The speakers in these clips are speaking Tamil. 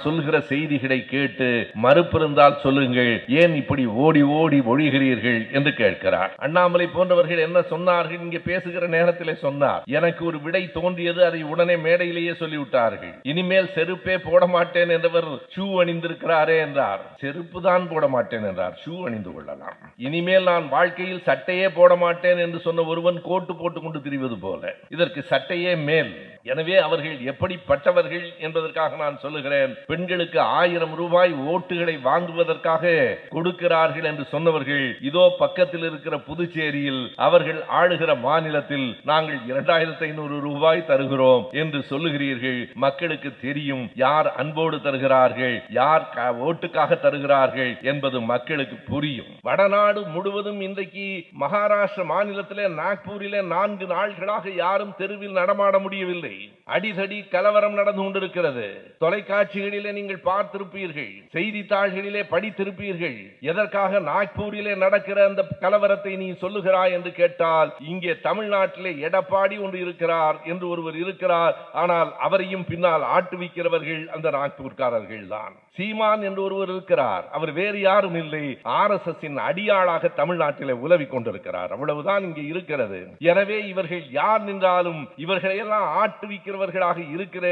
சொல்கிற செய்திகளை கேட்டு மறுப்பிருந்தால் சொல்லுங்கள், ஏன் இப்படி ஓடி ஓடி ஒழிகிறீர்கள் என்று கேட்கிறார். அண்ணாமலை போன்றவர்கள் என்ன சொன்னார்கள்? இங்கே பேசுகிற நேரத்திலே சொன்னார், எனக்கு ஒரு விடை தோன்றியது, அதை உடனே மேடையிலேயே சொல்லிவிட்டார்கள். இனிமேல் செருப்பே போட மாட்டேன் என்றவர் ஷூ அணிந்திருக்கிறாரே என்றார். செருப்பு தான் போட மாட்டேன் என்றார், ஷூ அணிந்து கொள்ளலாம். இனிமேல் நான் வாழ்க்கையில் சட்டையே போட மாட்டேன் என்று சொன்ன ஒருவன் கோட்டு போட்டுக் கொண்டு திரிவது போல, இதற்கு சட்டையே மேல். எனவே அவர்கள் எப்படிப்பட்டவர்கள் என்பதற்காக நான் சொல்லுகிறேன். பெண்களுக்கு 1000 ரூபாய் ஓட்டுகளை வாங்குவதற்காக கொடுக்கிறார்கள் என்று சொன்னவர்கள் இதோ பக்கத்தில் இருக்கிற புதுச்சேரியில் அவர்கள் ஆளுகிற மாநிலத்தில் நாங்கள் 2500 ரூபாய் தருகிறோம் என்று சொல்லுகிறீர்கள். மக்களுக்கு தெரியும் யார் அன்போடு தருகிறார்கள், யார் ஓட்டுக்காக தருகிறார்கள் என்பது மக்களுக்கு புரியும். வடநாடு முழுவதும் இன்றைக்கு மகாராஷ்டிர மாநிலத்திலே நாக்பூரிலே 4 நாள்களாக யாரும் தெருவில் நடமாட முடியவில்லை. அடிதடி கலவரம் நடந்து கொண்டிருக்கிறது. தொலைக்காட்சிகளிலே நீங்கள் பார்த்திருப்பீர்கள், செய்தித்தாள்களிலே படித்திருப்பீர்கள். எதற்காக நாக்பூரிலே நடக்கிற அந்த கலவரத்தை நீ சொல்லுகிறாய் என்று கேட்டால், இங்கே தமிழ்நாட்டிலே எடப்பாடி ஒன்று இருக்கிறார் என்று ஒருவர் இருக்கிறார், ஆனால் அவரையும் பின்னால் ஆட்டுவிக்கிறவர்கள் அந்த நாக்பூர்காரர்கள் தான். சீமான் என்று ஒருவர் இருக்கிறார், அவர் வேறு யாரும் இல்லை, RSS அடியாளாக தமிழ்நாட்டிலே உலவிக் கொண்டிருக்கிறார். அவ்வளவுதான் இங்கே இருக்கிறது. எனவே இவர்கள் யார் நின்றாலும் இவர்களையெல்லாம் ஆட்டுவிக்கிறவர்களாக இருக்கிற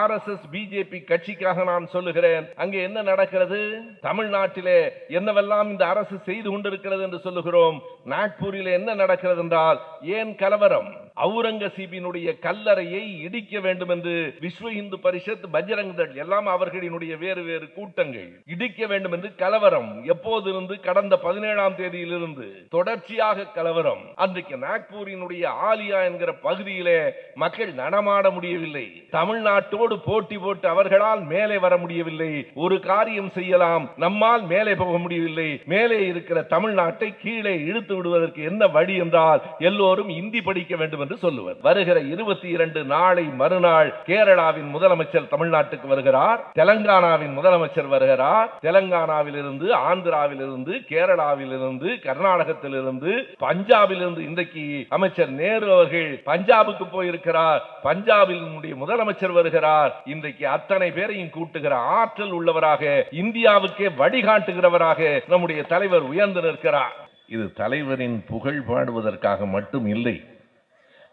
RSS BJP கட்சிக்காக நான் சொல்லுகிறேன். அங்கே என்ன நடக்கிறது? தமிழ்நாட்டிலே என்னவெல்லாம் இந்த அரசு செய்து கொண்டிருக்கிறது என்று சொல்லுகிறோம். நாக்பூரில் என்ன நடக்கிறது என்றால், ஏன் கலவரம்? அவுரங்கசீபினுடைய கல்லறையை இடிக்க வேண்டும் என்று விஸ்வ இந்து பரிஷத், பஜ்ரங் தள் எல்லாம் அவர்களினுடைய வேறு வேறு கூட்டங்கள் இடிக்க வேண்டும் என்று கலவரம். எப்போதிருந்து? கடந்த 17ஆம் தேதியிலிருந்து தொடர்ச்சியாக கலவரம். அன்றைக்கு நாக்பூரினுடைய ஆலியா என்கிற பகுதியிலே மக்கள் நடமாட முடியவில்லை. தமிழ்நாட்டோடு போட்டி போட்டு அவர்களால் மேலே வர முடியவில்லை. ஒரு காரியம் செய்யலாம், நம்மால் மேலே போக முடியவில்லை. மேலே இருக்கிற தமிழ்நாட்டை கீழே இழுத்து விடுவதற்கு என்ன வழி என்றால், எல்லோரும் இந்தி படிக்க வேண்டும் என்று சொல்லுவர். வருகிற 22 நாளை மறுநாள் கேரளாவின் முதலமைச்சர் தமிழ்நாட்டுக்கு வருகிறார், தெலங்கானாவின் முதலமைச்சர் வருகிறார். தெலங்கானாவிலிருந்து, ஆந்திராவிலிருந்து, கேரளாவிலிருந்து, கர்நாடகத்திலிருந்து, பஞ்சாபிலிருந்து இன்றைக்கு அமைச்சர் நேரு அவர்கள் பஞ்சாபுக்கு போயிருக்கிறார். பஞ்சாபினுடைய முதலமைச்சர் வருகிறார். இன்றைக்கு அத்தனை பேரையும் கூட்டுகிற ஆற்றல் உள்ளவராக, இந்தியாவுக்கே வழிகாட்டுகிறவராக நம்முடைய தலைவர் உயர்ந்து நிற்கிறார். இது தலைவரின் புகழ் பாடுவதற்காக மட்டும் இல்லை,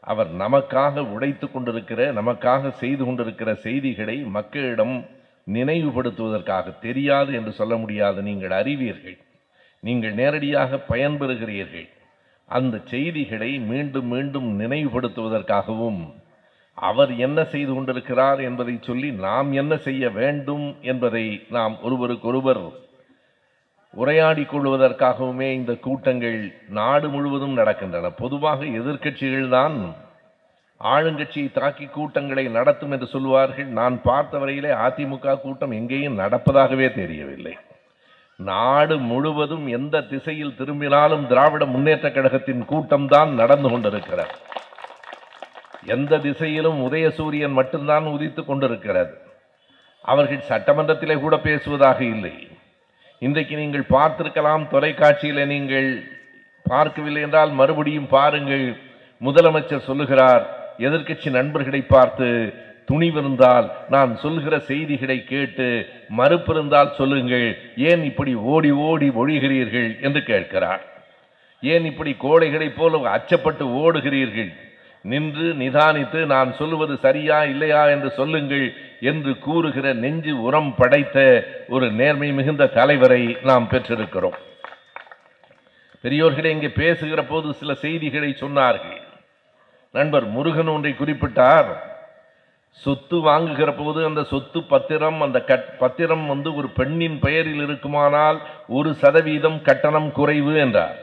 அவர் நமக்காக உழைத்துக் கொண்டிருக்கிற, நமக்காக செய்து கொண்டிருக்கிற செய்திகளை மக்களிடம் நினைவுபடுத்துவதற்காக. தெரியாது என்று சொல்ல முடியாது, நீங்கள் அறிவீர்கள், நீங்கள் நேரடியாக பயன்பெறுகிறீர்கள். அந்த செய்திகளை மீண்டும் மீண்டும் நினைவுபடுத்துவதற்காகவும், அவர் என்ன செய்து கொண்டிருக்கிறார் என்பதை சொல்லி நாம் என்ன செய்ய வேண்டும் என்பதை நாம் ஒருவருக்கொருவர் உரையாடிக் கொள்வதற்காகவுமே இந்த கூட்டங்கள் நாடு முழுவதும் நடக்கின்றன. பொதுவாக எதிர்க்கட்சிகள் தான் ஆளுங்கட்சியை தாக்கி கூட்டங்களை நடத்தும் என்று சொல்வார்கள். நான் பார்த்த வரையிலே அதிமுக கூட்டம் எங்கேயும் நடப்பதாகவே தெரியவில்லை. நாடு முழுவதும் எந்த திசையில் திரும்பினாலும் திராவிட முன்னேற்ற கழகத்தின் கூட்டம் தான் நடந்து கொண்டிருக்கிறது. எந்த திசையிலும் உதயசூரியன் மட்டும்தான் உதித்துக் கொண்டிருக்கிறது. அவர்கள் சட்டமன்றத்திலே கூட பேசுவதாக இல்லை. இன்றைக்கு நீங்கள் பார்த்திருக்கலாம், தொலைக்காட்சியில் நீங்கள் பார்க்கவில்லை என்றால் மறுபடியும் பாருங்கள். முதலமைச்சர் சொல்லுகிறார், எதிர்க்கட்சி நண்பர்களை பார்த்து, துணிவிருந்தால் நான் சொல்கிற செய்திகளை கேட்டு மறுப்பிருந்தால் சொல்லுங்கள், ஏன் இப்படி ஓடி ஓடி ஒழிகிறீர்கள் என்று கேட்கிறார். ஏன் இப்படி கோழைகளைப் போல அச்சப்பட்டு ஓடுகிறீர்கள்? நின்று நிதானித்து நான் சொல்லுவது சரியா இல்லையா என்று சொல்லுங்கள் என்று கூறுகிற நெஞ்சு உரம் படைத்த ஒரு நேர்மை மிகுந்த தலைவரை நாம் பெற்றிருக்கிறோம். பெரியோர்களே, இங்கே பேசுகிற போது சில செய்திகளை சொன்னார்கள். நண்பர் முருகன் ஒன்றை குறிப்பிட்டார். சொத்து வாங்குகிற போது அந்த சொத்து பத்திரம், அந்த பத்திரம் ஒரு பெண்ணின் பெயரில் இருக்குமானால் 1% கட்டணம் குறைவு என்றார்.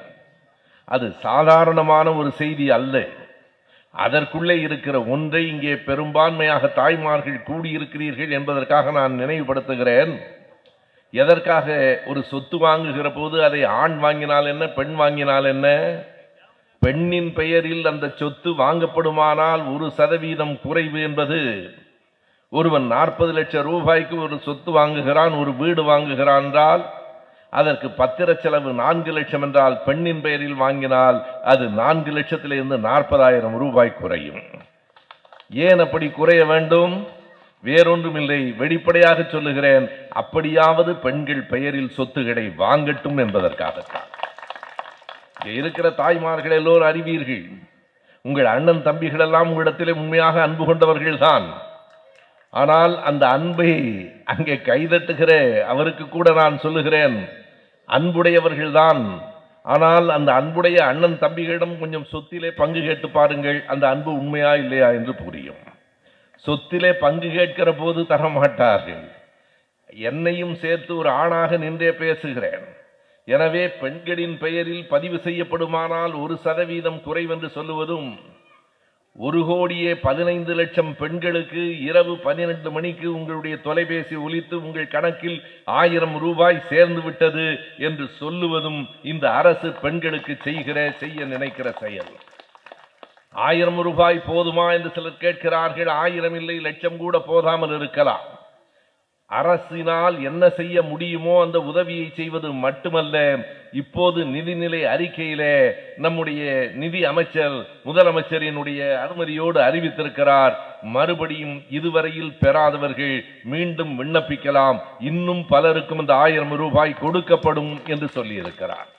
அது சாதாரணமான ஒரு செய்தி அல்ல. அதற்குள்ளே இருக்கிற ஒன்றை இங்கே பெரும்பான்மையாக தாய்மார்கள் கூடியிருக்கிறீர்கள் என்பதற்காக நான் நினைவுபடுத்துகிறேன். எதற்காக? ஒரு சொத்து வாங்குகிற போது அதை ஆண் வாங்கினால் என்ன, பெண் வாங்கினால் என்ன? பெண்ணின் பெயரில் அந்த சொத்து வாங்கப்படுமானால் 1% குறைவு என்பது, ஒருவன் 40 லட்சம் ரூபாய்க்கு ஒரு சொத்து வாங்குகிறான், ஒரு வீடு வாங்குகிறான் என்றால் அதற்கு பத்திர செலவு 4 லட்சம் என்றால் பெண்ணின் பெயரில் வாங்கினால் அது 4 லட்சத்திலிருந்து 40,000 ரூபாய் குறையும். ஏன் அப்படி குறைய வேண்டும்? வேறொன்றுமில்லை, வெளிப்படையாக சொல்லுகிறேன், அப்படியாவது பெண்கள் பெயரில் சொத்துக்களை வாங்கட்டும் என்பதற்காகத்தான். இருக்கிற தாய்மார்கள் எல்லோரும் அறிவீர்கள், உங்கள் அண்ணன் தம்பிகள் எல்லாம் உங்களிடத்திலே உண்மையாக அன்பு கொண்டவர்கள் தான். ஆனால் அந்த அன்பை அங்கே கைதட்டுகிற அவருக்கு கூட நான் சொல்லுகிறேன், அன்புடையவர்கள்தான். ஆனால் அந்த அன்புடைய அண்ணன் தம்பிகளிடம் கொஞ்சம் சொத்திலே பங்கு கேட்டு பாருங்கள், அந்த அன்பு உண்மையா இல்லையா என்று புரியும். சொத்திலே பங்கு கேட்கிற போது தரமாட்டார்கள். என்னையும் சேர்த்து ஒரு ஆணாக நின்றே பேசுகிறேன். எனவே பெண்களின் பெயரில் பதிவு செய்யப்படுமானால் 1% குறைவென்று சொல்லுவதும், 1,15,00,000 பெண்களுக்கு இரவு 12 மணிக்கு உங்களுடைய தொலைபேசி ஒலித்து உங்கள் கணக்கில் 1000 ரூபாய் சேர்ந்து விட்டது என்று சொல்லுவதும் இந்த அரசு பெண்களுக்கு செய்ய நினைக்கிற செயல். 1000 ரூபாய் போதுமா என்று சிலர் கேட்கிறார்கள். 1000 இல்லை, 1,00,000 கூட போதாமல் இருக்கலாம். அரசினால் என்ன செய்ய முடியுமோ அந்த உதவியை செய்வது மட்டுமல்ல, இப்போது நிதிநிலை அறிக்கையிலே நம்முடைய நிதி அமைச்சர் முதலமைச்சரினுடைய அனுமதியோடு அறிவித்திருக்கிறார், மறுபடியும் இதுவரையில் பெறாதவர்கள் மீண்டும் விண்ணப்பிக்கலாம், இன்னும் பலருக்கும் இந்த 1000 ரூபாய் கொடுக்கப்படும் என்று சொல்லியிருக்கிறார்.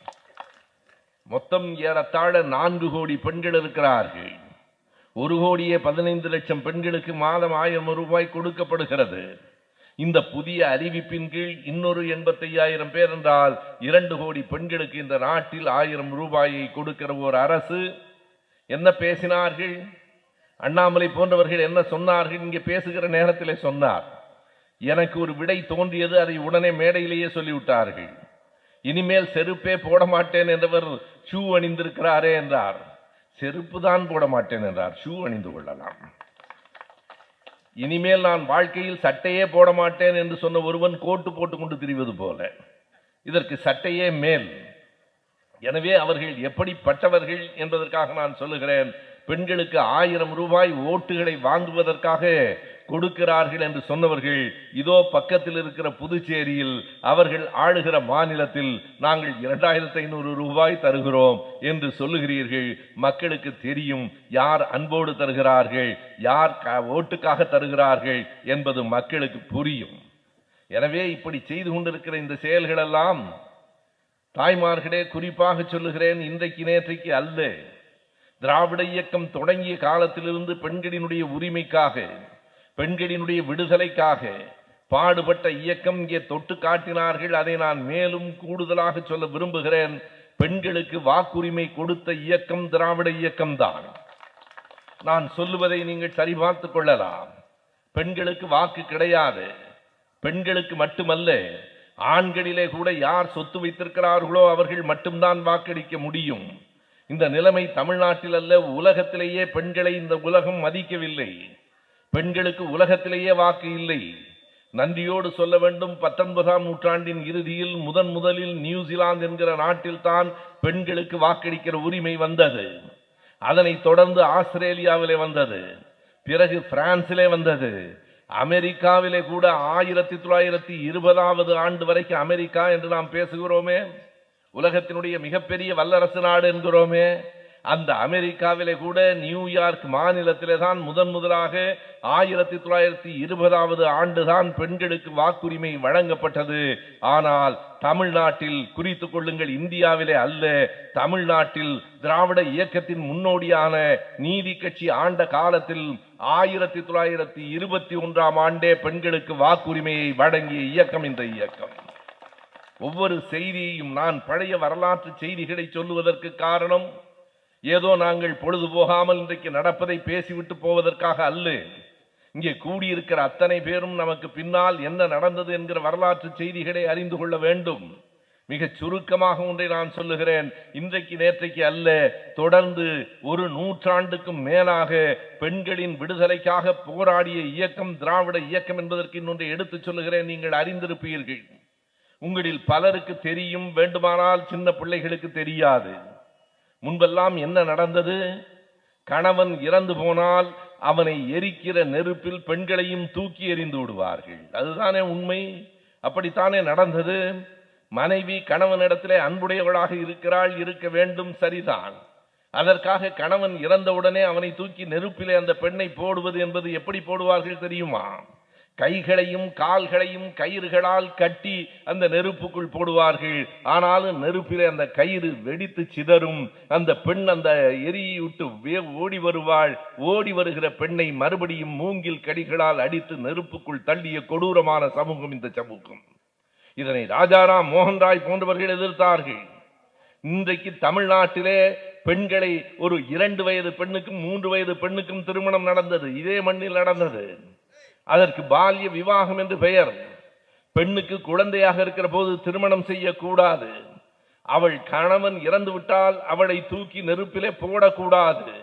மொத்தம் ஏறத்தாழ 4 கோடி பெண்கள் இருக்கிறார்கள். 1,15,00,000 பெண்களுக்கு மாதம் 1000 ரூபாய் கொடுக்கப்படுகிறது. இந்த புதிய அறிவிப்பின் கீழ் இன்னொரு 85,000 பேர் என்றால் 2 கோடி பெண்களுக்கு இந்த நாட்டில் 1000 ரூபாயை கொடுக்கிற ஒரு அரசு. என்ன பேசினார்கள்? அண்ணாமலை போன்றவர்கள் என்ன சொன்னார்கள்? இங்கே பேசுகிற நேரத்திலே சொன்னார், எனக்கு ஒரு விடை தோன்றியது, அதை உடனே மேடையிலேயே சொல்லிவிட்டார்கள். இனிமேல் செருப்பே போட மாட்டேன் என்றவர் ஷூ அணிந்திருக்கிறாரே என்றார். செருப்பு தான் போட மாட்டேன் என்றார், ஷூ அணிந்து கொள்ளலாம். இனிமேல் நான் வாழ்க்கையில் சட்டையே போட மாட்டேன் என்று சொன்ன ஒருவன் கோட்டு போட்டுக்கொண்டு திரிவது போல, இதற்கு சட்டையே மேல். எனவே அவர்கள் எப்படிப்பட்டவர்கள் என்பதற்காக நான் சொல்லுகிறேன், பெண்களுக்கு 1000 ரூபாய் ஓட்டுகளை வாங்குவதற்காக கொடுக்கிறார்கள் என்று சொன்னவர்கள் இதோ பக்கத்தில் இருக்கிற புதுச்சேரியில் அவர்கள் ஆளுகிற மாநிலத்தில் நாங்கள் 2500 ரூபாய் தருகிறோம் என்று சொல்லுகிறீர்கள். மக்களுக்கு தெரியும் யார் அன்போடு தருகிறார்கள், யார் ஓட்டுக்காக தருகிறார்கள் என்பது மக்களுக்கு புரியும். எனவே இப்படி செய்து கொண்டிருக்கிற இந்த செயல்களெல்லாம் தாய்மார்களே, குறிப்பாக சொல்லுகிறேன், இன்றைக்கு நேற்றைக்கு அல்ல. திராவிட இயக்கம் தொடங்கிய காலத்திலிருந்து பெண்களினுடைய உரிமைக்காக, பெண்களினுடைய விடுதலைக்காக பாடுபட்ட இயக்கம் இங்கே தொட்டு காட்டினார்கள். அதை நான் மேலும் கூடுதலாக சொல்ல விரும்புகிறேன். பெண்களுக்கு வாக்குரிமை கொடுத்த இயக்கம் திராவிட இயக்கம்தான். நான் சொல்லுவதை நீங்கள் சரிபார்த்துக் கொள்ளலாம். பெண்களுக்கு வாக்கு கிடையாது. பெண்களுக்கு மட்டுமல்ல, ஆண்களிலே கூட யார் சொத்து வைத்திருக்கிறார்களோ அவர்கள் மட்டும்தான் வாக்களிக்க முடியும். இந்த நிலைமை தமிழ்நாட்டில் அல்ல, உலகத்திலேயே பெண்களை இந்த உலகம் மதிக்கவில்லை. பெண்களுக்கு உலகத்திலேயே வாக்கு இல்லை. நன்றியோடு சொல்ல வேண்டும், 19ஆம் நூற்றாண்டின் இறுதியில் முதலில் நியூசிலாந்து என்கிற நாட்டில் தான் பெண்களுக்கு வாக்களிக்கிற உரிமை வந்தது. அதனைத் தொடர்ந்து ஆஸ்திரேலியாவிலே வந்தது, பிறகு பிரான்சிலே வந்தது, அமெரிக்காவிலே கூட 1920ஆவது ஆண்டு வரைக்கும் அமெரிக்கா என்று நாம் பேசுகிறோமே, உலகத்தினுடைய மிகப்பெரிய வல்லரசு நாடு என்கிறோமே, அந்த அமெரிக்காவிலே கூட நியூயார்க் மாநிலத்திலே தான் முதலாக 1920ஆவது ஆண்டுதான் பெண்களுக்கு வாக்குரிமை வழங்கப்பட்டது. ஆனால் தமிழ்நாட்டில், குறித்துக் கொள்ளுங்கள், இந்தியாவிலே அல்ல, தமிழ்நாட்டில் திராவிட இயக்கத்தின் முன்னோடியான நீதி கட்சி ஆண்ட காலத்தில் 1921ஆம் ஆண்டே பெண்களுக்கு வாக்குரிமையை வழங்கிய இயக்கம் இந்த இயக்கம். ஒவ்வொரு செய்தியையும் நான் பழைய வரலாற்று செய்திகளை சொல்லுவதற்கு காரணம், ஏதோ நாங்கள் பொழுது போகாமல் இன்றைக்கு நடப்பதை பேசிவிட்டு போவதற்காக அல்ல. இங்கே கூடியிருக்கிற அத்தனை பேரும் நமக்கு பின்னால் என்ன நடந்தது என்கிற வரலாற்று செய்திகளை அறிந்து கொள்ள வேண்டும். மிக சுருக்கமாக ஒன்றை நான் சொல்லுகிறேன். இன்றைக்கு நேற்றைக்கு அல்ல, தொடர்ந்து ஒரு நூற்றாண்டுக்கும் மேலாக பெண்களின் விடுதலைக்காக போராடிய இயக்கம் திராவிட இயக்கம் என்பதற்கு இன்னொன்றை எடுத்துச் சொல்லுகிறேன். நீங்கள் அறிந்திருப்பீர்கள். உங்களில் பலருக்கு தெரியும், வேண்டுமானால் சின்ன பிள்ளைகளுக்கு தெரியாது. முன்பெல்லாம் என்ன நடந்தது? கணவன் இறந்து போனால் அவனை எரிக்கிற நெருப்பில் பெண்களையும் தூக்கி எறிந்து விடுவார்கள். அதுதானே உண்மை. அப்படித்தானே நடந்தது. மனைவி கணவனிடத்திலே அன்புடையவளாக இருக்கிறாள், இருக்க வேண்டும், சரிதான். அதற்காக கணவன் இறந்தவுடனே அவனை தூக்கி நெருப்பிலே அந்த பெண்ணை போடுவது என்பது எப்படி போடுவார்கள் தெரியுமா? கைகளையும் கால்களையும் கயிறுகளால் கட்டி அந்த நெருப்புக்குள் போடுவார்கள். ஆனாலும் நெருப்பிலே அந்த கயிறு வெடித்து சிதறும். அந்த பெண் அந்த எரியை விட்டு ஓடி வருவாள். ஓடி வருகிற பெண்ணை மறுபடியும் மூங்கில் கடிகளால் அடித்து நெருப்புக்குள் தள்ளிய கொடூரமான சமூகம் இந்த சமூகம். இதனை ராஜாராம் மோகன் ராய் போன்றவர்கள் எதிர்த்தார்கள். இன்றைக்கு தமிழ்நாட்டிலே பெண்களை ஒரு 2 வயது பெண்ணுக்கும் 3 வயது பெண்ணுக்கும் திருமணம் நடந்தது. இதே மண்ணில் நடந்தது. அதற்கு பால்ய விவாகம் என்று பெயர். பெண்ணுக்கு குழந்தையாக இருக்கிற போது திருமணம் செய்யக்கூடாது. அவள் கணவன் இறந்து விட்டால் அவளை தூக்கி நெருப்பிலே போடக்கூடாது.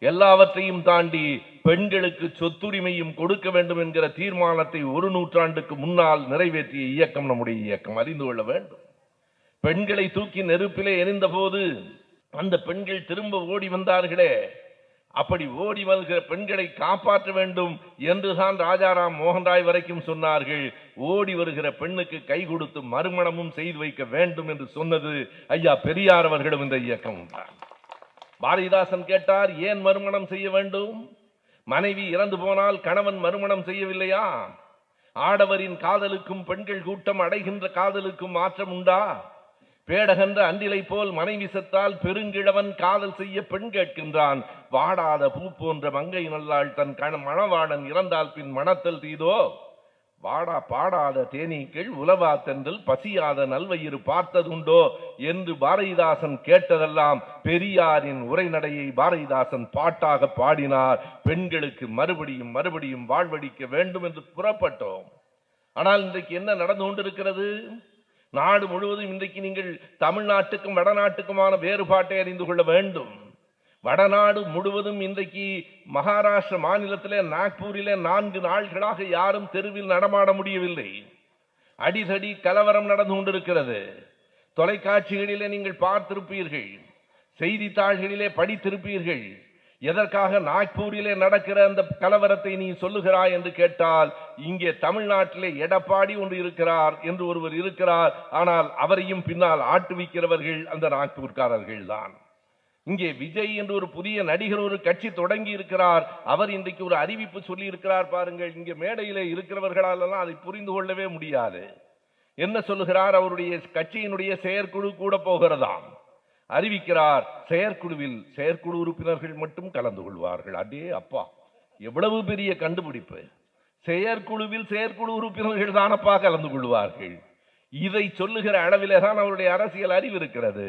எல்லாவற்றையும் தாண்டி பெண்களுக்கு சொத்துரிமையும் கொடுக்க வேண்டும் என்கிற தீர்மானத்தை 1 நூற்றாண்டுக்கு முன்னால் நிறைவேற்றிய இயக்கம் நம்முடைய இயக்கம். அறிந்து கொள்ள வேண்டும். பெண்களை தூக்கி நெருப்பிலே எரிந்த போது அந்த பெண்கள் திரும்ப ஓடி வந்தார்களே, அப்படி ஓடி வருகிற பெண்களை காப்பாற்ற வேண்டும் என்றுதான் ராஜாராம் மோகன் ராய் வரைக்கும் சொன்னார்கள். ஓடி வருகிற பெண்ணுக்கு கை கொடுத்து மறுமணமும் செய்து வைக்க வேண்டும் என்று சொன்னது ஐயா பெரியார் அவர்களும் இந்த இயக்கம் தான். பாரதிதாசன் கேட்டார், ஏன் மறுமணம் செய்ய வேண்டும்? மனைவி இறந்து போனால் கணவன் மறுமணம் செய்யவில்லையா? ஆடவரின் காதலுக்கும் பெண்கள் கூட்டம் அடைகின்ற காதலுக்கும் மாற்றம் உண்டா? பேடகன்ற அன்றிலை போல் மனைவி செத்தால் பெருங்கிழவன் காதல் செய்ய பெண் கேட்கின்றான். வாடாத பூ போன்ற மங்கை நல்லாள் தன் மணவாளன் இறந்தால் பின் மணத்தல் தீதோ? வாடா பாடாத தேனீக்கள் உலவா தென்றல் பசியாத நல்வயிறு பார்த்ததுண்டோ என்று பாரதிதாசன் கேட்டதெல்லாம் பெரியாரின் உரைநடையை பாரதிதாசன் பாட்டாக பாடினார். பெண்களுக்கு மறுபடியும் மறுபடியும் வாழ்வடிக்க வேண்டும் என்று புறப்பட்டோம். ஆனால் இன்றைக்கு என்ன நடந்து கொண்டிருக்கிறது? நாடு முழுவதும் இன்றைக்கு நீங்கள் தமிழ்நாட்டுக்கும் வடநாட்டுக்குமான வேறுபாட்டை அறிந்து கொள்ள வேண்டும். வடநாடு முழுவதும் இன்றைக்கு மகாராஷ்டிர மாநிலத்திலே நாக்பூரிலே 4 நாள்களாக யாரும் தெருவில் நடமாட முடியவில்லை. அடிதடி கலவரம் நடந்து கொண்டிருக்கிறது. தொலைக்காட்சிகளிலே நீங்கள் பார்த்திருப்பீர்கள், செய்தித்தாள்களிலே படித்திருப்பீர்கள். எதற்காக நாக்பூரிலே நடக்கிற அந்த கலவரத்தை நீ சொல்லுகிறாய் என்று கேட்டால், இங்கே தமிழ்நாட்டிலே எடப்பாடி ஒன்று இருக்கிறார் என்று ஒருவர் இருக்கிறார். ஆனால் அவரையும் பின்னால் ஆட்டுவிக்கிறவர்கள் அந்த நாக்பூர்காரர்கள் தான். இங்கே விஜய் என்று ஒரு புதிய நடிகர் ஒரு கட்சி தொடங்கி இருக்கிறார். அவர் இன்றைக்கு ஒரு அறிவிப்பு சொல்லி இருக்கிறார் பாருங்கள். இங்கே மேடையிலே இருக்கிறவர்களாலெல்லாம் அதை புரிந்து கொள்ளவே முடியாது. என்ன சொல்லுகிறார்? அவருடைய கட்சியினுடைய செயற்குழு கூட போகிறதாம். அறிவிக்கிறார், செயற்குழு உறுப்பினர்கள் மட்டும் கலந்து கொள்வார்கள். அடே அப்பா, எவ்வளவு பெரிய கண்டுபிடிப்பு! செயற்குழு உறுப்பினர்கள் தானப்பா கலந்து கொள்வார்கள். இதை சொல்லுகிற அளவிலே தான் அவருடைய அரசியல் அறிவு இருக்கிறது.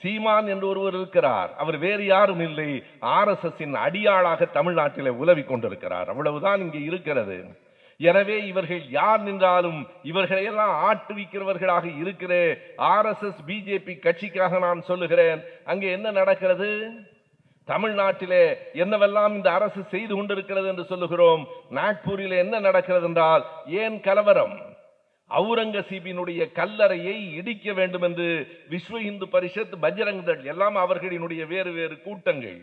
சீமான் என்று ஒருவர் இருக்கிறார். அவர் வேறு யாரும் இல்லை, RSS அடியாளாக தமிழ்நாட்டிலே உலவிக் கொண்டிருக்கிறார். அவ்வளவுதான் இங்கே இருக்கிறது. எனவே இவர்கள் யார் நின்றாலும் இவர்களையெல்லாம் ஆட்டுவிக்கிறவர்களாக இருக்கிற RSS பிஜேபி கட்சிக்காக நான் சொல்லுகிறேன். அங்கே என்ன நடக்கிறது? தமிழ்நாட்டிலே என்னவெல்லாம் இந்த அரசு செய்து கொண்டிருக்கிறது என்று சொல்லுகிறோம். நாக்பூரிலே என்ன நடக்கிறது என்றால், ஏன் கலவரம்? அவுரங்கசீபினுடைய கல்லறையை இடிக்க வேண்டும் என்று விஸ்வ இந்து பரிஷத், பஜ்ரங் தள் எல்லாம் அவர்களினுடைய வேறு வேறு கூட்டங்கள்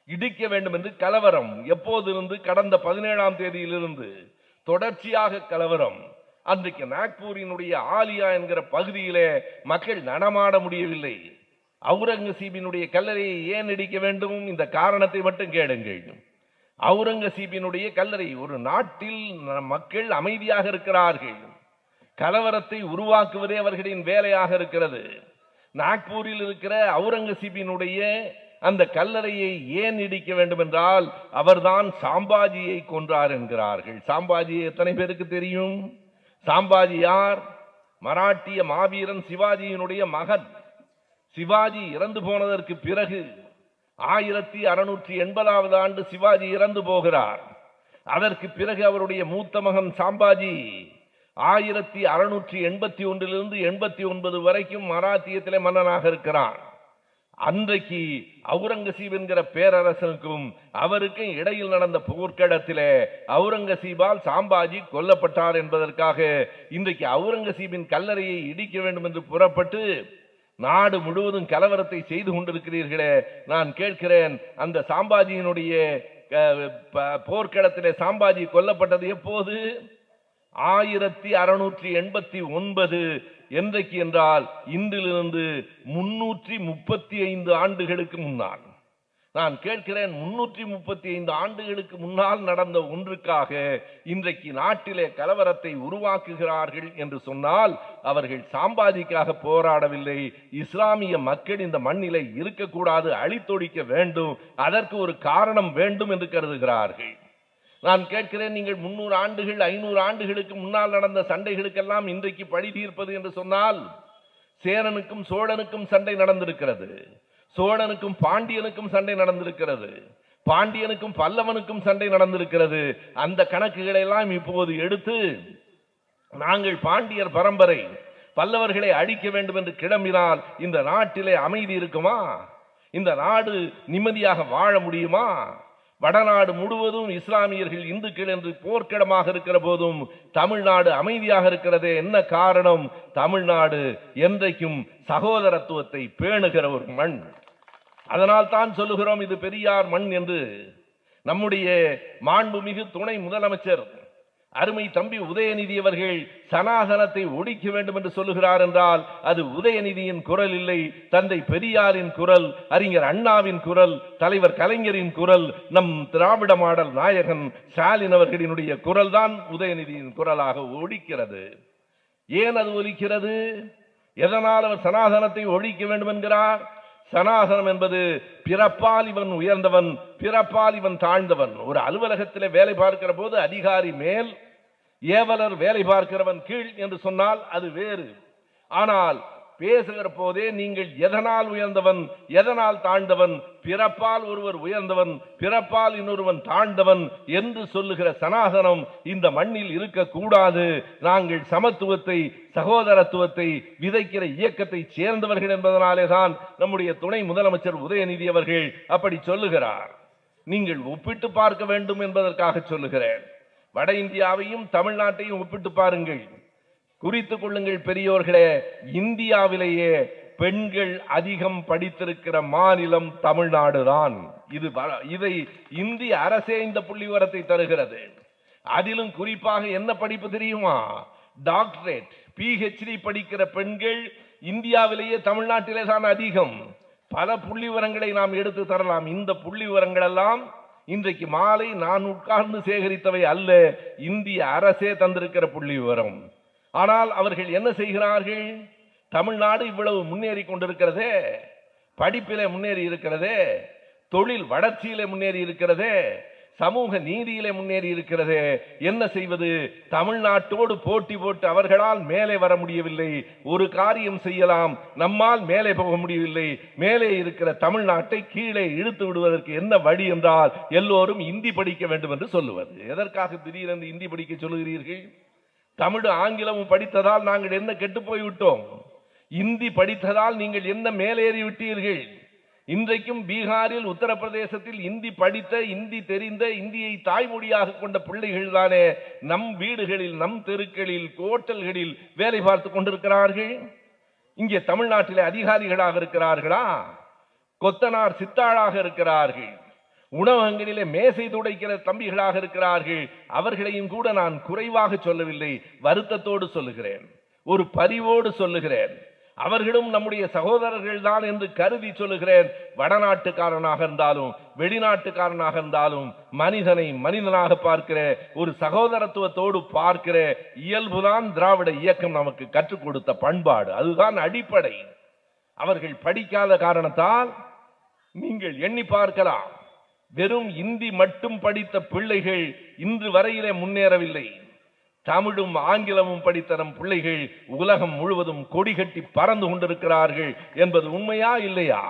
இடிக்க வேண்டும் என்று கலவரம். எப்போதிருந்து? கடந்த 17ஆம் தேதியிலிருந்து தொடர்ச்சியாக கலவரம். அன்றைக்கு நாக்பூரினுடைய ஆலியா என்கிற பகுதியிலே மக்கள் நடமாட முடியவில்லை. அவுரங்கசீபினுடைய கல்லறையை ஏன் இடிக்க வேண்டும்? இந்த காரணத்தை மட்டும் கேளுங்கள். அவுரங்கசீபினுடைய கல்லறை, ஒரு நாட்டில் மக்கள் அமைதியாக இருக்கிறார்கள், கலவரத்தை உருவாக்குவதே அவர்களின் வேலையாக இருக்கிறது. நாக்பூரில் இருக்கிற அவுரங்கசீபினுடைய அந்த கல்லறையை ஏன் இடிக்க வேண்டும் என்றால், அவர்தான் சாம்பாஜியை கொன்றார் என்கிறார்கள். சாம்பாஜி எத்தனை பேருக்கு தெரியும்? சாம்பாஜி யார்? மராட்டிய மாவீரன் சிவாஜியினுடைய மகன். சிவாஜி இறந்து போனதற்கு பிறகு 1680ஆவது ஆண்டு சிவாஜி இறந்து போகிறார். அதற்கு பிறகு அவருடைய மூத்த மகன் சாம்பாஜி 1681 89 வரைக்கும் மராத்தியத்திலே மன்னனாக இருக்கிறான். அன்றைக்கு அவுரங்கசீப் என்கிற பேரரசனுக்கும் அவருக்கும் இடையில் நடந்த போர்க்களத்திலே அவுரங்கசீபால் சாம்பாஜி கொல்லப்பட்டார் என்பதற்காக இன்றைக்கு அவுரங்கசீபின் கல்லறையை இடிக்க வேண்டும் என்று புறப்பட்டு நாடு முழுவதும் கலவரத்தை செய்து கொண்டிருக்கிறீர்களே. நான் கேட்கிறேன், அந்த சாம்பாஜியினுடைய போர்க்களத்திலே சாம்பாஜி கொல்லப்பட்டது எப்போது? 1689. என்றைக்கு என்றால் இன்றிலிருந்து 335 ஆண்டுகளுக்கு முன்னால். நான் கேட்கிறேன், 335 ஆண்டுகளுக்கு முன்னால் நடந்த ஒன்றுக்காக இன்றைக்கு நாட்டிலே கலவரத்தை உருவாக்குகிறார்கள் என்று சொன்னால் அவர்கள் சாம்பாதிக்காக போராடவில்லை. இஸ்லாமிய மக்கள் இந்த மண்ணிலே இருக்கக்கூடாது, அழித்தொழிக்க வேண்டும், அதற்கு ஒரு காரணம் வேண்டும் என்று கருதுகிறார்கள். நான் கேட்கிறேன், நீங்கள் 300 ஆண்டுகள் 500 ஆண்டுகளுக்கு முன்னால் நடந்த சண்டைகளுக்கெல்லாம் இன்றைக்கு பழி தீர்ப்பது என்று சொன்னால், சேரனுக்கும் சோழனுக்கும் சண்டை நடந்திருக்கிறது, சோழனுக்கும் பாண்டியனுக்கும் சண்டை நடந்திருக்கிறது, பாண்டியனுக்கும் பல்லவனுக்கும் சண்டை நடந்திருக்கிறது. அந்த கணக்குகளை எல்லாம் இப்போது எடுத்து நாங்கள் பாண்டியர் பரம்பரை, பல்லவர்களை அழிக்க வேண்டும் என்று கிளம்பினால் இந்த நாட்டிலே அமைதி இருக்குமா? இந்த நாடு நிம்மதியாக வாழ முடியுமா? வடநாடு முழுவதும் இஸ்லாமியர்கள் இந்துக்கள் என்று போர்க்கிடமாக இருக்கிற போதும் தமிழ்நாடு அமைதியாக இருக்கிறதே, என்ன காரணம்? தமிழ்நாடு என்றைக்கும் சகோதரத்துவத்தை பேணுகிற ஒரு மண். அதனால் தான் சொல்லுகிறோம் இது பெரியார் மண் என்று. நம்முடைய மாண்புமிகு துணை முதலமைச்சர் அருமை தம்பி உதயநிதி அவர்கள் சனாதனத்தை ஒழிக்க வேண்டும் என்று சொல்லுகிறார் என்றால் அது உதயநிதியின் குரல் இல்லை, தந்தை பெரியாரின் குரல், அறிஞர் அண்ணாவின் குரல், தலைவர் கலைஞரின் குரல், நம் திராவிட மாடல் நாயகன் ஸ்டாலின் அவர்களினுடைய குரல் தான் உதயநிதியின் குரலாக ஒலிக்கிறது. ஏன் அது ஒலிக்கிறது? எதனால் அவர் சனாதனத்தை ஒழிக்க வேண்டும் என்கிறார்? சனாதனம் என்பது பிறப்பால் இவன் உயர்ந்தவன், பிறப்பால் இவன் தாழ்ந்தவன். ஒரு அலுவலகத்தில் வேலை பார்க்கிற போது அதிகாரி மேல், ஏவலர் வேலை பார்க்கிறவன் கீழ் என்று சொன்னால் அது வேறு. ஆனால் பேசுகிற போதே நீங்கள் எதனால் உயர்ந்தவன், எதனால் தாழ்ந்தவன், பிறப்பால் ஒருவர் உயர்ந்தவன், பிறப்பால் இன்னொருவன் தாழ்ந்தவன் என்று சொல்லுகிற சனாதனம் இந்த மண்ணில் இருக்கக்கூடாது. நாங்கள் சமத்துவத்தை, சகோதரத்துவத்தை விதைக்கிற இயக்கத்தை சேர்ந்தவர்கள் என்பதனாலே தான் நம்முடைய துணை முதலமைச்சர் உதயநிதி அவர்கள் அப்படி சொல்லுகிறார். நீங்கள் ஒப்பிட்டு பார்க்க வேண்டும் என்பதற்காக சொல்லுகிறேன். வட இந்தியாவையும் தமிழ்நாட்டையும் ஒப்பிட்டு பாருங்கள், குறித்துக் கொள்ளுங்கள் பெரியோர்களே. இந்தியாவிலேயே பெண்கள் அதிகம் படித்திருக்கிற மாநிலம் தமிழ்நாடு தான். இதை இந்திய அரசே இந்த புள்ளிவிவரத்தை தருகிறது. அதிலும் குறிப்பாக என்ன படிப்பு தெரியுமா? டாக்டரேட், PhD படிக்கிற பெண்கள் இந்தியாவிலேயே தமிழ்நாட்டிலே தான் அதிகம். பல புள்ளிவிவரங்களை நாம் எடுத்து தரலாம். இந்த புள்ளிவிவரங்கள் எல்லாம் இன்றைக்கு மாலை நான் உட்கார்ந்து சேகரித்தவை அல்ல, இந்திய அரசே தந்திருக்கிற புள்ளிவிவரம். ஆனால் அவர்கள் என்ன செய்கிறார்கள்? தமிழ்நாடு இவ்வளவு முன்னேறி கொண்டிருக்கிறதே, படிப்பிலே முன்னேறி இருக்கிறதே, தொழில் வளர்ச்சியிலே முன்னேறி இருக்கிறதே, சமூக நீதியிலே முன்னேறி இருக்கிறதே, என்ன செய்வது? தமிழ்நாட்டோடு போட்டி போட்டு அவர்களால் மேலே வர முடியவில்லை. ஒரு காரியம் செய்யலாம், நம்மால் மேலே போக முடியவில்லை. மேலே இருக்கிற தமிழ்நாட்டை கீழே இழுத்து விடுவதற்கு என்ன வழி என்றால் எல்லோரும் இந்தி படிக்க வேண்டும் என்று சொல்லுவது. எதற்காக திடீரென்று இந்தி படிக்க சொல்லுகிறீர்கள்? தமிழ் ஆங்கிலமும் படித்ததால் நாங்கள் என்ன கெட்டு போய்விட்டோம்? இந்தி படித்ததால் நீங்கள் என்ன மேலேறி விட்டீர்கள்? இன்றைக்கும் பீகாரில், உத்தரப்பிரதேசத்தில் இந்தி படித்த, இந்தி தெரிந்த, இந்தியை தாய்மொழியாக கொண்ட பிள்ளைகள் தானே நம் வீடுகளில், நம் தெருக்களில், கோட்டல்களில் வேலை பார்த்து கொண்டிருக்கிறார்கள். இங்கே தமிழ்நாட்டிலே அதிகாரிகளாக இருக்கிறார்களா? கொத்தனார் சித்தாளாக இருக்கிறார்கள். உணவகங்களிலே மேசை துடைக்கிற தம்பிகளாக இருக்கிறார்கள். அவர்களையும் கூட நான் குறைவாக சொல்லவில்லை, வருத்தத்தோடு சொல்லுகிறேன், ஒரு பரிவோடு சொல்லுகிறேன். அவர்களும் நம்முடைய சகோதரர்கள் தான் என்று கருதி சொல்லுகிறேன். வடநாட்டுக்காரனாக இருந்தாலும் வெளிநாட்டுக்காரனாக இருந்தாலும் மனிதனை மனிதனாக பார்க்கிற, ஒரு சகோதரத்துவத்தோடு பார்க்கிற இயல்புதான் திராவிட இயக்கம் நமக்கு கற்றுக் கொடுத்த பண்பாடு. அதுதான் அடிப்படை. அவர்கள் படிக்காத காரணத்தால் நீங்கள் எண்ணி பார்க்கலாம், வெறும் இந்தி மட்டும் படித்த பிள்ளைகள் இன்று வரையிலே முன்னேறவில்லை. தமிழும் ஆங்கிலமும் படித்த நம் பிள்ளைகள் உலகம் முழுவதும் கொடி கட்டி பறந்து கொண்டிருக்கிறார்கள் என்பது உண்மையா இல்லையா?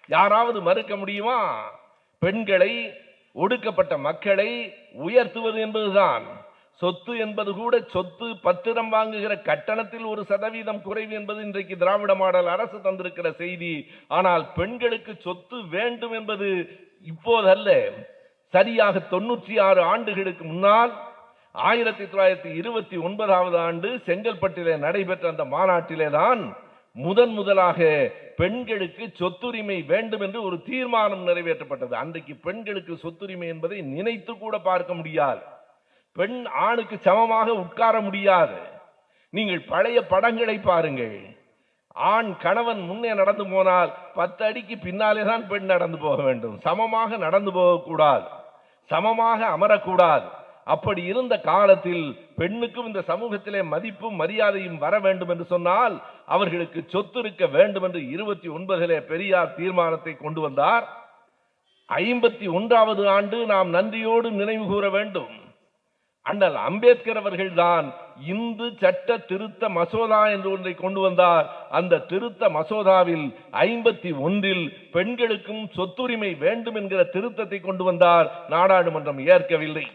யாராவது மறுக்க முடியுமா? பெண்களை, ஒடுக்கப்பட்ட மக்களை உயர்த்துவது என்பதுதான். சொத்து என்பது கூட, சொத்து பத்திரம் வாங்குகிற கட்டணத்தில் 1% குறைவு என்பது இன்றைக்கு திராவிட மாடல் அரசு தந்திருக்கிற செய்தி. ஆனால் பெண்களுக்கு சொத்து வேண்டும் என்பது இப்போதல்ல, சரியாக 96 ஆண்டுகளுக்கு முன்னால் 1929ஆவது ஆண்டு செங்கல்பட்டிலே நடைபெற்ற அந்த மாநாட்டிலே தான் முதலாக பெண்களுக்கு சொத்துரிமை வேண்டும் என்று ஒரு தீர்மானம் நிறைவேற்றப்பட்டது. அன்றைக்கு பெண்களுக்கு சொத்துரிமை என்பதை நினைத்து கூட பார்க்க முடியாது. பெண் ஆணுக்கு சமமாக உட்கார முடியாது. நீங்கள் பழைய படங்களை பாருங்கள். ஆண் கணவன் முன்னே நடந்து போனால் 10 அடிக்கு பின்னாலே தான் பெண் நடந்து போக வேண்டும். சமமாக நடந்து போகக்கூடாது, சமமாக அமரக்கூடாது. அப்படி இருந்த காலத்தில் பெண்ணுக்கும் இந்த சமூகத்திலே மதிப்பும் மரியாதையும் வர வேண்டும் என்று சொன்னால் அவர்களுக்கு சொத்து இருக்க வேண்டும் என்று 29 பெரியார் தீர்மானத்தை கொண்டு வந்தார். 51வது ஆண்டு நாம் நன்றியோடு நினைவு கூற வேண்டும். அண்ணல் அம்பேத்கர் அவர்கள் தான் இந்து சட்ட திருத்த மசோதா என்று ஒன்றை கொண்டு வந்தார். அந்த திருத்த மசோதாவில் 51ல் பெண்களுக்கும் சொத்துரிமை வேண்டும் என்கிற திருத்தத்தை கொண்டு வந்தார். நாடாளுமன்றம் ஏற்கவில்லை.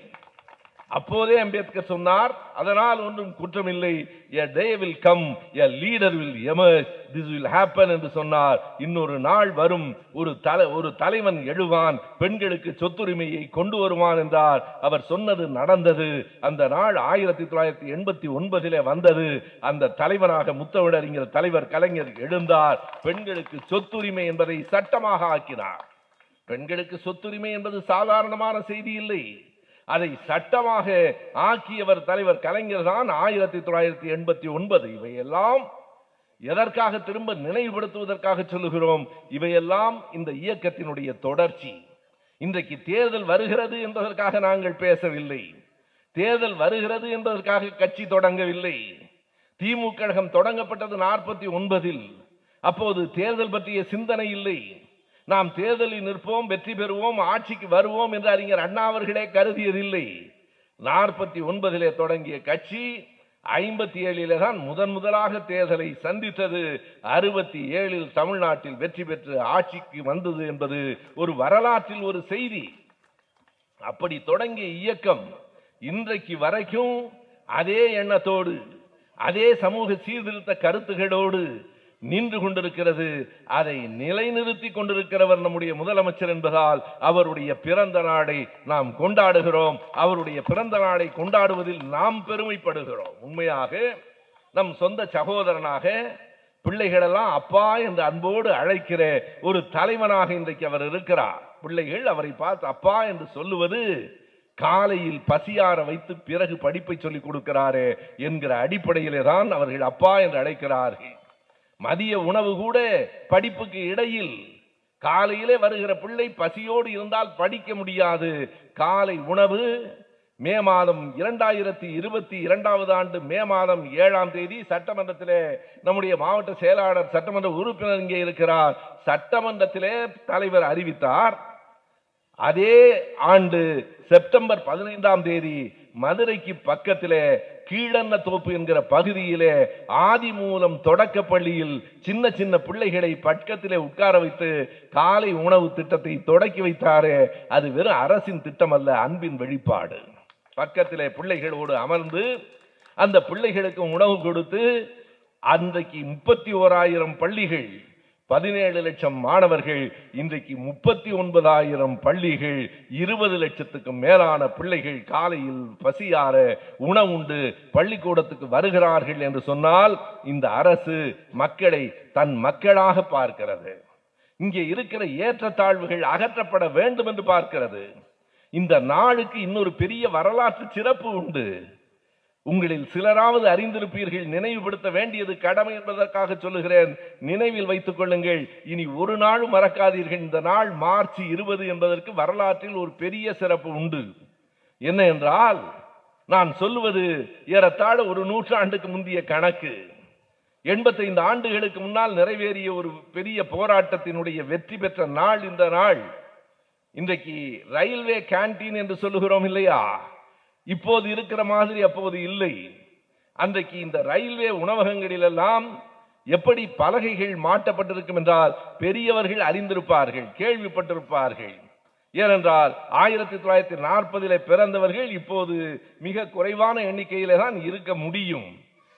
அப்போதே அம்பேத்கர் சொன்னார், அதனால் ஒன்றும் குற்றமில்லை, a day will come, a leader will emerge, this will happen என்று சொன்னார். இன்னொரு நாள் வரும், ஒரு தலைவன் எழுவான், பெண்களுக்கு சொத்துரிமையை கொண்டு வருவான் என்றார். அவர் சொன்னது நடந்தது. அந்த நாள் 1989 வந்தது. அந்த தலைவனாக முத்தமிழறிஞர் தலைவர் கலைஞர் எழுந்தார். பெண்களுக்கு சொத்துரிமை என்பதை சட்டமாக ஆக்கினார். பெண்களுக்கு சொத்துரிமை என்பது சாதாரணமான செய்தி இல்லை. அதை சட்டமாக ஆக்கியவர் தலைவர் கலைஞர் தான். 1989. இவையெல்லாம் எதற்காக திரும்ப நினைவுபடுத்துவதற்காக சொல்லுகிறோம்? இவையெல்லாம் இந்த இயக்கத்தினுடைய தொடர்ச்சி. இன்றைக்கு தேர்தல் வருகிறது என்பதற்காக நாங்கள் பேசவில்லை. தேர்தல் வருகிறது என்பதற்காக கட்சி தொடங்கவில்லை. திமுக கழகம் தொடங்கப்பட்டது 49. அப்போது தேர்தல் பற்றிய சிந்தனை இல்லை. நாம் தேர்தலில் நிற்போம், வெற்றி பெறுவோம், ஆட்சிக்கு வருவோம் என்று அறிஞர் அண்ணா அவர்களே கருதியதில்லை. 49 தொடங்கிய கட்சி 57 தான் முதலாக தேர்தலை சந்தித்தது. 67 தமிழ்நாட்டில் வெற்றி பெற்று ஆட்சிக்கு வந்தது என்பது ஒரு வரலாற்றில் ஒரு செய்தி. அப்படி தொடங்கிய இயக்கம் இன்றைக்கு வரைக்கும் அதே எண்ணத்தோடு, அதே சமூக சீர்திருத்த கருத்துகளோடு நின்று கொண்டிருக்கிறது. அதை நிலைநிறுத்தி கொண்டிருக்கிறவர் நம்முடைய முதலமைச்சர் என்பதால் அவருடைய பிறந்த நாளை நாம் கொண்டாடுகிறோம். அவருடைய பிறந்த நாளை கொண்டாடுவதில் நாம் பெருமைப்படுகிறோம். உண்மையாக நம் சொந்த சகோதரனாக பிள்ளைகளெல்லாம் அப்பா என்று அன்போடு அழைக்கிற ஒரு தலைவனாக இன்றைக்கு அவர் இருக்கிறார். பிள்ளைகள் அவரை பார்த்து அப்பா என்று சொல்லுவது காலையில் பசியார வைத்து பிறகு படிப்பை சொல்லிக் கொடுக்கிறாரே என்கிற அடிப்படையிலே தான் அவர்கள் அப்பா என்று அழைக்கிறார்கள். மதிய உணவு கூட படிப்புக்கு இடையில். காலையிலே வருகிற பிள்ளை பசியோடு இருந்தால் படிக்க முடியாது. காலை உணவு மே மாதம் 2022 ஆண்டு மே மாதம் 7ஆம் தேதி சட்டமன்றத்திலே நம்முடைய மாவட்ட செயலாளர் சட்டமன்ற உறுப்பினர் இங்கே இருக்கிறார். சட்டமன்றத்திலே தலைவர் அறிவித்தார். அதே ஆண்டு செப்டம்பர் 15ஆம் தேதி மதுரைக்கு பக்கத்திலே கீழன்ன தோப்பு என்கிற பகுதியிலே ஆதிமூலம் தொடக்க பள்ளியில் சின்ன சின்ன பிள்ளைகளை பக்கத்திலே உட்கார வைத்து காலை உணவு திட்டத்தை தொடக்கி வைத்தாரே, அது வெறும் அரசின் திட்டம் அல்ல, அன்பின் வெளிப்பாடு. பக்கத்திலே பிள்ளைகளோடு அமர்ந்து அந்த பிள்ளைகளுக்கு உணவு கொடுத்து அன்றைக்கு 31,000 பள்ளிகள், 17 லட்சம் மாணவர்கள், இன்றைக்கு 39,000 பள்ளிகள், 20 லட்சத்துக்கும் மேலான பிள்ளைகள் காலையில் பசியார உணவுண்டு பள்ளிக்கூடத்துக்கு வருகிறார்கள் என்று சொன்னால் இந்த அரசு மக்களை தன் மக்களாக பார்க்கிறது. இங்கே இருக்கிற ஏற்றத்தாழ்வுகள் அகற்றப்பட வேண்டும் என்று பார்க்கிறது. இந்த நாளுக்கு இன்னொரு பெரிய வரலாற்று சிறப்பு உண்டு. உங்களில் சிலராவது அறிந்திருப்பீர்கள். நினைவுபடுத்த வேண்டியது கடமை என்பதற்காக சொல்லுகிறேன். நினைவில் வைத்துக் கொள்ளுங்கள். இனி ஒரு நாளும் மறக்காதீர்கள். இந்த நாள் மார்ச் 20 என்பதற்கு வரலாற்றில் ஒரு பெரிய சிறப்பு உண்டு. என்ன என்றால், நான் சொல்லுவது ஏறத்தாழ ஒரு நூற்றாண்டுக்கு முந்தைய கணக்கு. 85 ஆண்டுகளுக்கு முன்னால் நிறைவேறிய ஒரு பெரிய போராட்டத்தினுடைய வெற்றி பெற்ற நாள் இந்த நாள். இன்றைக்கு ரயில்வே கேண்டீன் என்று சொல்லுகிறோம் இல்லையா? இப்போது இருக்கிற மாதிரி அப்போது இல்லை. அன்றைக்கு இந்த ரயில்வே உணவகங்களில் எல்லாம் எப்படி பலகைகள் மாட்டப்பட்டிருக்கும் என்றால் பெரியவர்கள் அறிந்திருப்பார்கள், கேள்விப்பட்டிருப்பார்கள். ஏனென்றால் 1940 பிறந்தவர்கள் இப்போது மிக குறைவான எண்ணிக்கையிலே தான் இருக்க முடியும்.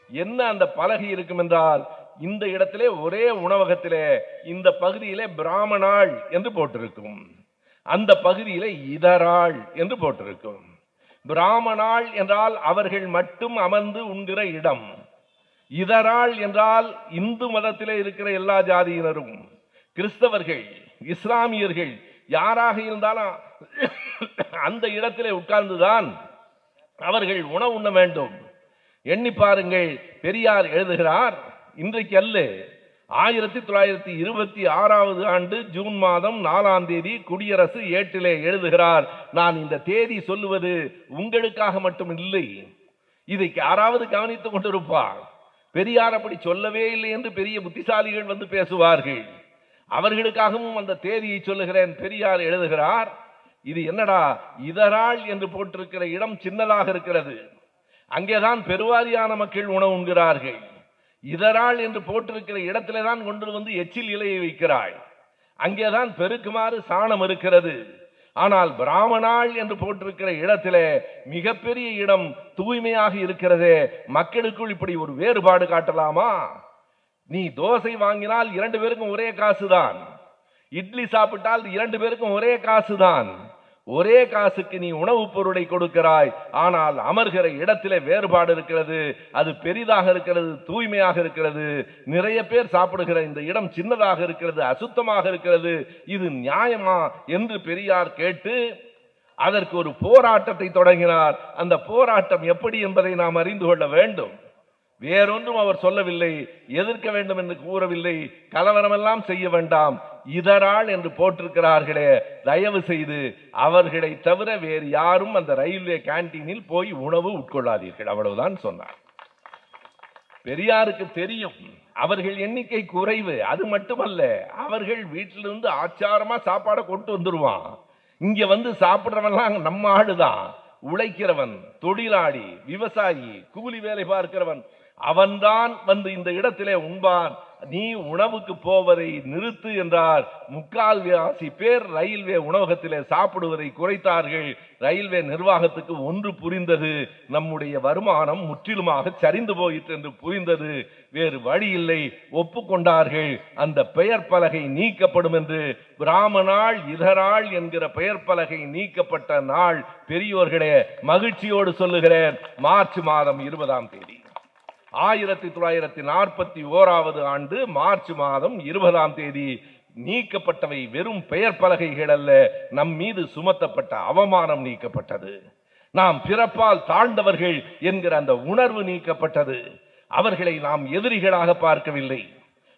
என்ன அந்த பலகை இருக்கும் என்றால், இந்த இடத்திலே ஒரே உணவகத்திலே இந்த பகுதியிலே பிராமணாள் என்று போட்டிருக்கும், அந்த பகுதியிலே இதராள் என்று போட்டிருக்கும். பிராமணாள் என்றால் அவர்கள் மட்டும் அமர்ந்து உண்கிற இடம். இதராள் என்றால் இந்து மதத்திலே இருக்கிற எல்லா ஜாதியினரும், கிறிஸ்தவர்கள், இஸ்லாமியர்கள் யாராக இருந்தாலும் அந்த இடத்திலே உட்கார்ந்துதான் அவர்கள் உணவு உண்ண வேண்டும். எண்ணி பாருங்கள். பெரியார் எழுதுகிறார், இன்றைக்கு அல்ல 1926 ஆண்டு ஜூன் மாதம் 4ஆம் தேதி குடியரசு ஏட்டிலே எழுதுகிறார், நான் இந்த தேதி சொல்லுவது உங்களுக்காக மட்டும் இல்லை, இதை யாராவது கவனித்துக் கொண்டிருப்பார். பெரியார் அப்படி சொல்லவே இல்லை என்று பெரிய புத்திசாலிகள் வந்து பேசுவார்கள். அவர்களுக்காகவும் அந்த தேதியை சொல்லுகிறேன். பெரியார் எழுதுகிறார், இது என்னடா இதராள் என்று போட்டிருக்கிற இடம் சின்னதாக இருக்கிறது, அங்கேதான் பெருவாரியான மக்கள் உணவு உண்கிறார்கள். இதராள் என்று போட்டிருக்கிற இடத்திலே தான் கொண்டு வந்து எச்சில் இலையை வைக்கிறாய், அங்கேதான் பெருக்குமாறு சாணம் இருக்கிறது. ஆனால் பிராமணாள் என்று போட்டிருக்கிற இடத்திலே மிகப்பெரிய இடம் தூய்மையாக இருக்கிறதே, மக்களுக்குள் இப்படி ஒரு வேறுபாடு காட்டலாமா? நீ தோசை வாங்கினால் 2 பேருக்கும் ஒரே காசுதான், இட்லி சாப்பிட்டால் 2 பேருக்கும் ஒரே காசுதான். ஒரே காசுக்கு நீ உணவுப் பொருளை கொடுக்கிறாய், ஆனால் அமர்கிற இடத்திலே வேறுபாடு இருக்கிறது, அது பெரிதாக இருக்கிறது, தூய்மையாக இருக்கிறது. நிறைய பேர் சாப்பிடுகிற இந்த இடம் சின்னதாக இருக்கிறது, அசுத்தமாக இருக்கிறது, இது நியாயமா என்று பெரியார் கேட்டு அதற்கு ஒரு போராட்டத்தை தொடங்கினார். அந்த போராட்டம் எப்படி என்பதை நாம் அறிந்து கொள்ள வேண்டும். வேறொன்றும் அவர் சொல்லவில்லை, எதிர்க்க வேண்டும் என்று கூறவில்லை, கலவரமெல்லாம் செய்ய வேண்டாம். இதராள் என்று போட்டிருக்கிறார்களே, தயவு செய்து அவர்களை தவிர வேறு யாரும் அந்த ரயில்வே கேண்டீனில் போய் உணவு உட்கொள்ளாதீர்கள், அவ்வளவுதான் சொன்னார். பெரியாருக்கு தெரியும் அவர்கள் எண்ணிக்கை குறைவு. அது மட்டுமல்ல, அவர்கள் வீட்டிலிருந்து ஆச்சாரமா சாப்பாடை கொண்டு வந்துருவான். இங்க வந்து சாப்பிடுறவன்லாம் நம்ம ஆளுதான், உழைக்கிறவன், தொழிலாளி, விவசாயி, கூலி வேலை பார்க்கிறவன், அவன்தான் வந்து இந்த இடத்திலே உண்பான். நீ உணவுக்கு போவதை நிறுத்து என்றார். 3/4 பேர் ரயில்வே உணவகத்திலே சாப்பிடுவதை குறைத்தார்கள். ரயில்வே நிர்வாகத்துக்கு ஒன்று புரிந்தது, நம்முடைய வருமானம் முற்றிலுமாக சரிந்து போயிற்று என்று புரிந்தது. வேறு வழி இல்லை, ஒப்புக்கொண்டார்கள். அந்த பெயர் பலகை நீக்கப்படும் என்று. பிராமணாள் இதராள் என்கிற பெயர் பலகை நீக்கப்பட்ட நாள் பெரியோர்களே, மகிழ்ச்சியோடு சொல்லுகிறேன், மார்ச் மாதம் 20ஆம் தேதி 1941 ஆண்டு மார்ச் மாதம் 20ஆம் தேதி. நீக்கப்பட்டவை வெறும் பெயர் பலகைகள் அல்ல, நம் மீது சுமத்தப்பட்ட அவமானம் நீக்கப்பட்டது. நாம் பிறப்பால் தாழ்ந்தவர்கள் என்கிற அந்த உணர்வு நீக்கப்பட்டது. அவர்களை நாம் எதிரிகளாக பார்க்கவில்லை.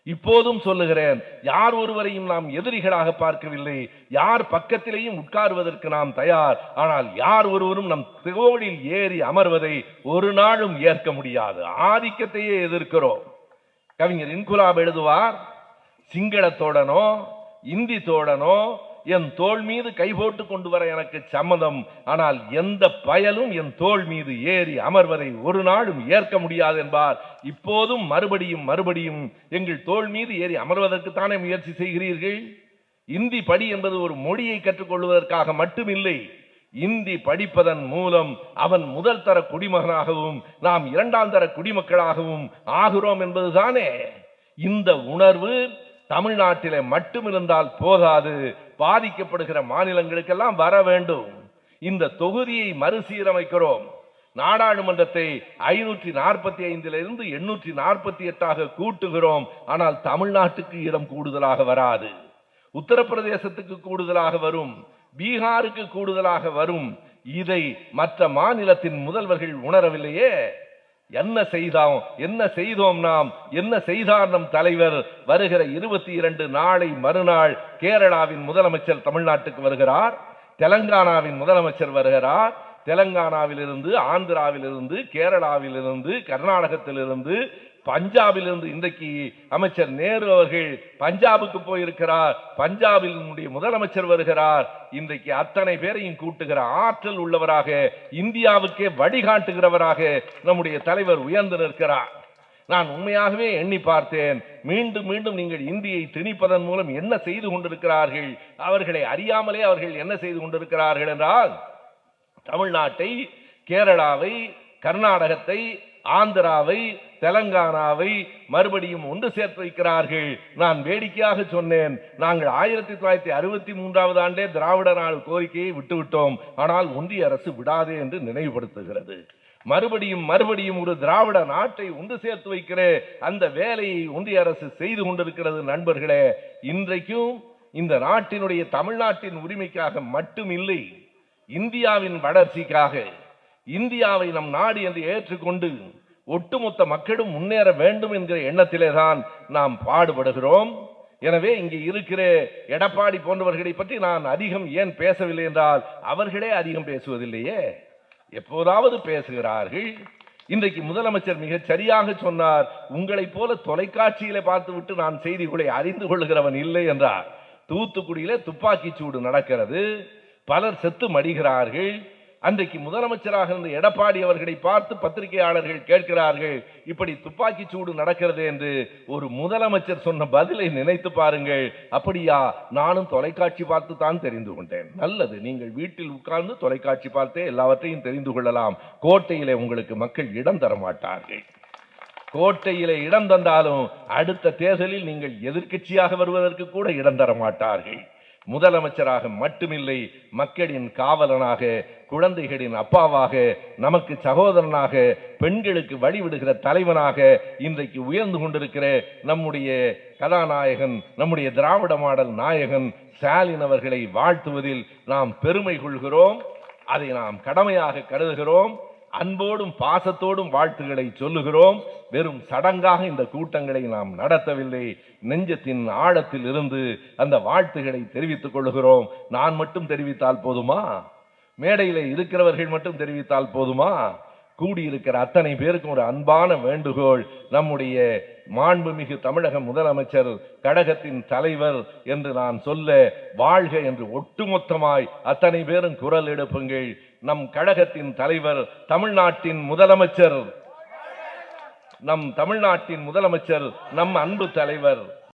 இப்போதும் சொல்லுகிறேன், யார் ஒருவரையும் நாம் எதிரிகளாக பார்க்கவில்லை. யார் பக்கத்திலேயும் உட்காருவதற்கு நாம் தயார். ஆனால் யார் ஒருவரும் நம் தோளில் ஏறி அமர்வதை ஒரு நாளும் ஏற்க முடியாது. ஆதிக்கத்தையே எதிர்க்கிறோம். கவிஞர் இன்குலாப் எழுதுவார், சிங்களத்தோடனோ இந்தி தோடனோ என் தோள் மீது கை போட்டு கொண்டு வர எனக்கு சம்மதம், ஆனால் எந்த பயலும் என் தோள் மீது ஏறி அமர்வதை ஒரு நாளும் ஏற்க முடியாது என்பார். இப்போதும் மறுபடியும் எங்கள் தோள் மீது ஏறி அமர்வதற்கு தானே முயற்சி செய்கிறீர்கள். இந்தி படி என்பது ஒரு மொழியை கற்றுக்கொள்வதற்காக மட்டுமில்லை. இந்தி படிப்பதன் மூலம் அவன் முதல் தர குடிமகனாகவும் நாம் 2ஆம் தர குடிமக்களாகவும் ஆகிறோம் என்பதுதானே. இந்த உணர்வு தமிழ்நாட்டிலே மட்டும் இருந்தால் போதாது, பாதிக்கப்படுகிற மாநிலங்களுக்கெல்லாம் வர வேண்டும். இந்த தொகுதியை மறுசீரமைக்கிறோம். நாடாளுமன்றத்தை 545 848 கூட்டுகிறோம். ஆனால் தமிழ்நாட்டுக்கு இடம் கூடுதலாக வராது. உத்தரப்பிரதேசத்துக்கு கூடுதலாக வரும், பீகாருக்கு கூடுதலாக வரும். இதை மற்ற மாநிலத்தின் முதல்வர்கள் உணரவில்லையே. என்ன செய்தோம் நாம், என்ன செய்தார் நம் தலைவர்? வருகிற 22 நாளை மறுநாள் கேரளாவின் முதலமைச்சர் தமிழ்நாட்டுக்கு வருகிறார், தெலங்கானாவின் முதலமைச்சர் வருகிறார். தெலங்கானாவிலிருந்து, ஆந்திராவிலிருந்து, கேரளாவிலிருந்து, கர்நாடகத்திலிருந்து, பஞ்சாபிலிருந்து இன்றைக்கு அமைச்சர் நேரு அவர்கள் பஞ்சாபுக்கு போயிருக்கிறார். பஞ்சாபில் முதலமைச்சர் வருகிறார். இன்றைக்கு அத்தனை பேரையும் கூட்டுகிற ஆற்றல் உள்ளவராக, இந்தியாவுக்கே வழிகாட்டுகிறவராக நம்முடைய தலைவர் உயர்ந்து நிற்கிறார். நான் உண்மையாகவே எண்ணி பார்த்தேன், மீண்டும் நீங்கள் இந்தியை திணிப்பதன் மூலம் என்ன செய்து கொண்டிருக்கிறார்கள், அவர்களை அறியாமலே அவர்கள் என்ன செய்து கொண்டிருக்கிறார்கள் என்றால், தமிழ்நாட்டை, கேரளாவை, கர்நாடகத்தை, ஆந்திராவை, தெலங்கானாவை மறுபடியும் ஒன்று சேர்த்து வைக்கிறார்கள். நான் வேடிக்கையாக சொன்னேன், நாங்கள் 1963 ஆண்டே திராவிட நாடு கோரிக்கையை விட்டுவிட்டோம், ஆனால் ஒன்றிய அரசு விடாதே என்று நினைவுபடுத்துகிறது. மறுபடியும் ஒரு திராவிட நாட்டை ஒன்று சேர்த்து வைக்கிற அந்த வேலையை ஒன்றிய அரசு செய்து கொண்டிருக்கிறது. நண்பர்களே, இன்றைக்கும் இந்த நாட்டினுடைய தமிழ்நாட்டின் உரிமைக்காக மட்டும் இல்லை, இந்தியாவின் வளர்ச்சிக்காக, இந்தியாவை நம் நாடு என்று ஏற்றுக்கொண்டு ஒட்டுமொத்த மக்களும் முன்னேற வேண்டும் என்கிற எண்ணத்திலே தான் நாம் பாடுபடுகிறோம். எனவே இங்கே இருக்கிற எடப்பாடி போன்றவர்களை பற்றி நான் அதிகம் ஏன் பேசவில்லை என்றால் அவர்களே அதிகம் பேசுவதில்லையே, எப்போதாவது பேசுகிறார்கள். இன்றைக்கு முதலமைச்சர் மிக சரியாக சொன்னார், உங்களை போல தொலைக்காட்சியிலே பார்த்துவிட்டு நான் செய்திகளை அறிந்து கொள்கிறவன் இல்லை என்றார். தூத்துக்குடியிலே துப்பாக்கி சூடு நடக்கிறது, பலர் செத்து மடிகிறார்கள். அன்றைக்கு முதலமைச்சராக இருந்த எடப்பாடி அவர்களை பார்த்து பத்திரிகையாளர்கள் கேட்கிறார்கள், இப்படி துப்பாக்கி சூடு நடக்கிறது என்று ஒரு முதலமைச்சர் சொன்ன பதிலை நினைத்து பாருங்கள். அப்படியா, நானும் தொலைக்காட்சி பார்த்து தான் தெரிந்து கொண்டேன். நல்லது, நீங்கள் வீட்டில் உட்கார்ந்து தொலைக்காட்சி பார்த்தே எல்லாவற்றையும் தெரிந்து கொள்ளலாம். கோட்டையிலே உங்களுக்கு மக்கள் இடம் தர மாட்டார்கள். கோட்டையிலே இடம் தந்தாலும் அடுத்த தேர்தலில் நீங்கள் எதிர்க்கட்சியாக வருவதற்கு கூட இடம் தர மாட்டார்கள். முதலமைச்சராக மட்டுமில்லை, மக்களின் காவலனாக, குழந்தைகளின் அப்பாவாக, நமக்கு சகோதரனாக, பெண்களுக்கு வழிவிடுகிற தலைவனாக இன்றைக்கு உயர்ந்து கொண்டிருக்கிற நம்முடைய கதாநாயகன், நம்முடைய திராவிட மாடல் நாயகன் ஸ்டாலின் அவர்களை வாழ்த்துவதில் நாம் பெருமை கொள்கிறோம். அதை நாம் கடமையாக கருதுகிறோம். அன்போடும் பாசத்தோடும் வாழ்த்துக்களை சொல்லுகிறோம். வெறும் சடங்காக இந்த கூட்டங்களை நாம் நடத்தவில்லை. நெஞ்சத்தின் ஆழத்தில் இருந்து அந்த வாழ்த்துக்களை தெரிவித்துக் கொள்கிறோம். நான் மட்டும் தெரிவித்தால் போதுமா? மேடையில் இருக்கிறவர்கள் மட்டும் தெரிவித்தால் போதுமா? கூடியிருக்கிற அத்தனை பேருக்கும் ஒரு அன்பான வேண்டுகோள். நம்முடைய மாண்புமிகு தமிழக முதலமைச்சர், கழகத்தின் தலைவர் என்று நான் சொல்ல, வாழ்க என்று ஒட்டுமொத்தமாய் அத்தனை பேரும் குரல் எழுப்புங்கள். நம் கழகத்தின் தலைவர், தமிழ்நாட்டின் முதலமைச்சர், நம் தமிழ்நாட்டின் முதலமைச்சர், நம் அன்பு தலைவர்